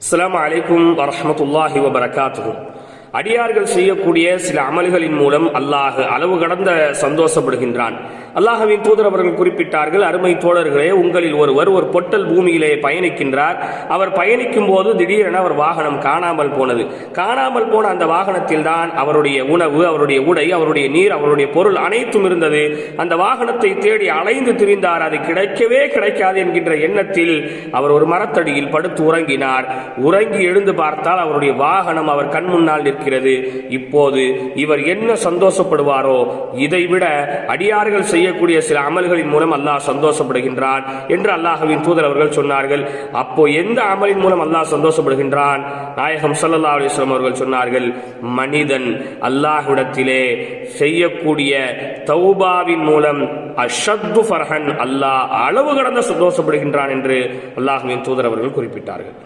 அஸ்ஸலாமு அலைக்கும் வரஹ்மத்துல்லாஹி வபரகாத்துஹு. அடியார்கள் செய்யக்கூடிய சில அமல்களின் மூலம் அல்லாஹ் அளவு கடந்த சந்தோஷப்படுகின்றான். அல்லாஹ்வின் தூதர் அவர்கள் குறிப்பிட்டார்கள், அருமை தோழர்களே, உங்களில் ஒருவர் ஒரு பொட்டல் பூமியிலே பயணிக்கின்றார். அவர் பயணிக்கும் போது திடீரென அவர் வாகனம் காணாமல் போனது. காணாமல் போன அந்த வாகனத்தில் தான் அவருடைய உணவு, அவருடைய உடை, அவருடைய நீர், அவருடைய பொருள் அனைத்தும் இருந்தது. அந்த வாகனத்தை தேடி அலைந்து திரிந்தார். அது கிடைக்கவே கிடைக்காது என்கின்ற எண்ணத்தில் அவர் ஒரு மரத்தடியில் படுத்து உறங்கினார். உறங்கி எழுந்து பார்த்தால் அவருடைய வாகனம் அவர் கண் முன்னால் இருக்கிறது. இப்போது இவர் என்ன சந்தோஷப்படுவாரோ, இதைவிட அடியார்கள் செய்யக்கூடிய சில அமல்களின் மூலம் அல்லாஹ் சந்தோஷப்படுகின்றான் என்று அல்லாஹ்வின் தூதர் அவர்கள் சொன்னார்கள். அப்போ எந்த அமலின் மூலம் அல்லாஹ் சந்தோஷப்படுகின்றான்? நாயகம் ஸல்லல்லாஹு அலைஹி வஸல்லம் அவர்கள் சொன்னார்கள், மனிதன் அல்லாஹ்விடத்திலே செய்யக்கூடிய தௌபாவின் மூலம் அஷத்து ஃபர்ஹன், அல்லாஹ் அளவு கடந்த சந்தோஷப்படுகின்றான் என்று அல்லாஹ்வின் தூதர் அவர்கள் குறிப்பிட்டார்கள்.